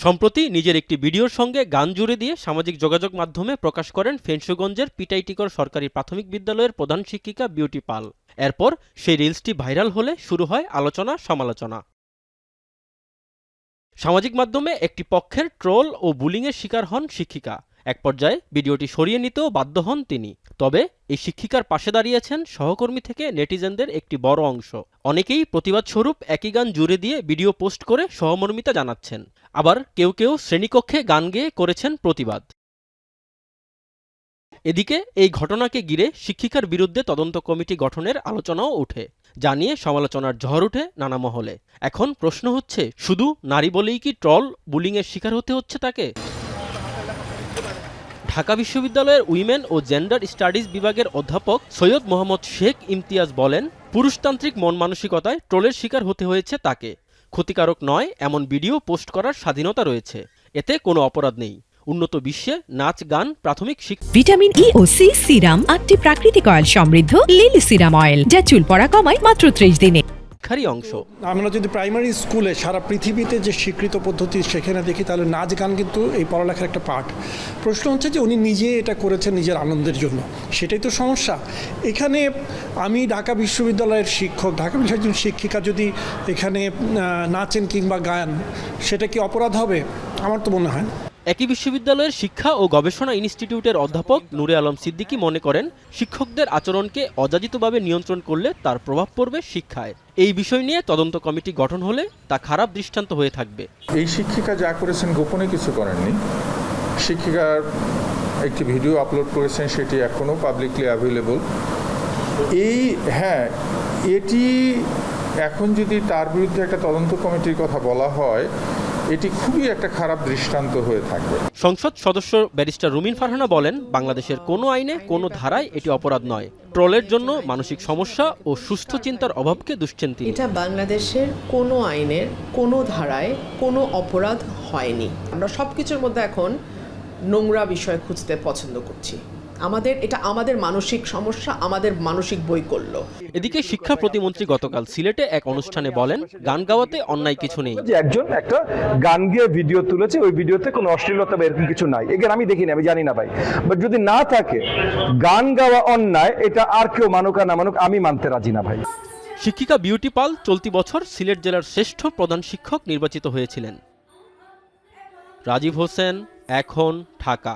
সম্প্রতি নিজের একটি ভিডিওর সঙ্গে গান জুড়ে দিয়ে সামাজিক যোগাযোগ মাধ্যমে প্রকাশ করেন ফেঞ্চুগঞ্জের পিটাইটিকর সরকারি প্রাথমিক বিদ্যালয়ের প্রধান শিক্ষিকা বিউটি পাল। এরপর সেই রিলসটি ভাইরাল হলে শুরু হয় আলোচনা সমালোচনা। সামাজিক মাধ্যমে একটি পক্ষের ট্রোল ও বুলিংয়ের শিকার হন শিক্ষিকা। এক পর্যায়ে ভিডিওটি সরিয়ে নিতেও বাধ্য হন তিনি। তবে এই শিক্ষিকার পাশে দাঁড়িয়েছেন সহকর্মী থেকে নেটিজেনদের একটি বড় অংশ। অনেকেই প্রতিবাদস্বরূপ একই গান জুড়ে দিয়ে ভিডিও পোস্ট করে সহমর্মিতা জানাচ্ছেন। আবার কেউ কেউ শ্রেণীকক্ষে গান গেয়ে করেছেন প্রতিবাদ। এদিকে এই ঘটনাকে ঘিরে শিক্ষিকার বিরুদ্ধে তদন্ত কমিটি গঠনের আলোচনাও ওঠে, যা নিয়ে সমালোচনার ঝড় ওঠে নানা মহলে। এখন প্রশ্ন হচ্ছে, শুধু নারী বলেই কি ট্রল বুলিংয়ের শিকার হতে হচ্ছে তাকে? ঢাকা বিশ্ববিদ্যালয়ের উইমেন ও জেন্ডার স্টাডিজ বিভাগের অধ্যাপক সৈয়দ মোহাম্মদ শেখ ইমতিয়াজ বলেন, পুরুষতান্ত্রিক মন মানসিকতায় ট্রোলের শিকার হতে হয়েছে তাকে। ক্ষতিকারক নয় এমন ভিডিও পোস্ট করার স্বাধীনতা রয়েছে, এতে কোনো অপরাধ নেই। উন্নত বিশ্বে নাচ, গান, প্রাথমিক শিক্ষা, ভিটামিন ই ও সি সিরাম, 8টি প্রাকৃতিক অয়েল সমৃদ্ধ লিলি সিরাম অয়েল, যা চুল পড়া কমায় মাত্র 30 দিনে। অংশ আমরা যদি প্রাইমারি স্কুলে সারা পৃথিবীতে যে স্বীকৃত পদ্ধতি সেখানে দেখি, তাহলে নাচ গান কিন্তু এই পড়ালেখার একটা পার্ট। প্রশ্ন হচ্ছে যে উনি নিজে এটা করেছেন নিজের আনন্দের জন্য, সেটাই তো সমস্যা। এখানে আমি ঢাকা বিশ্ববিদ্যালয়ের শিক্ষক, ঢাকা বিশ্ববিদ্যালয়ের শিক্ষিকা যদি এখানে নাচেন কিংবা গান, সেটা কি অপরাধ হবে? আমার তো মনে হয় না। একই বিশ্ববিদ্যালয়ের শিক্ষা ও গবেষণা ইনস্টিটিউটের অধ্যাপক নূরে আলম সিদ্দিকী মনে করেন, শিক্ষকদের আচরণকে অযাচিতভাবে নিয়ন্ত্রণ করলে তার প্রভাব পড়বে শিক্ষায়। এই বিষয় নিয়ে তদন্ত কমিটি গঠন হলে তা খারাপ দৃষ্টান্ত হয়ে থাকবে। এই শিক্ষিকা যা করেছেন গোপনে কিছু করেননি। শিক্ষিকার একটি ভিডিও আপলোড করেছেন, সেটি এখনও পাবলিকলি অ্যাভেলেবল। এটি এখন যদি তার বিরুদ্ধে একটা তদন্ত কমিটির কথা বলা হয়, এটি খুবই একটা খারাপ দৃষ্টান্ত হয়ে থাকবে। সংসদ সদস্য ব্যারিস্টার রুমিন ফারহানা বলেন, বাংলাদেশের কোনো আইনে কোনো ধারায় এটি অপরাধ নয়। ট্রলের জন্য মানসিক সমস্যা ও সুস্থ চিন্তার অভাবকে দুষছেন তিনি। এটা বাংলাদেশের কোনো আইনের কোনো ধারায় কোনো অপরাধ হয়নি। আমরা সবকিছুর মধ্যে এখন নোংরা বিষয় খুঁজতে পছন্দ করছি। এটা আমাদের মানসিক সমস্যা, আমাদের মানসিক বৈকল্য। এদিকে শিক্ষা প্রতিমন্ত্রী গতকাল সিলেটে এক অনুষ্ঠানে বলেন, গান গাওয়াতে অন্যায় কিছু নেই। যে একজন একটা গান গেয়ে ভিডিও তুলেছে, ওই ভিডিওতে কোনো অশ্লীলতা বা এরকম কিছু নাই। এখানে আমি দেখিনি, আমি জানি না ভাই। বাট যদি না থাকে, গান গাওয়া অন্যায়, এটা আর কেউ মানুক আর না মানুক, আমি মানতে রাজি না ভাই। শিক্ষিকা বিউটি পাল চলতি বছর সিলেট জেলার শ্রেষ্ঠ প্রধান শিক্ষক নির্বাচিত হয়েছিলেন। রাজীব হোসেন, এখন, ঢাকা।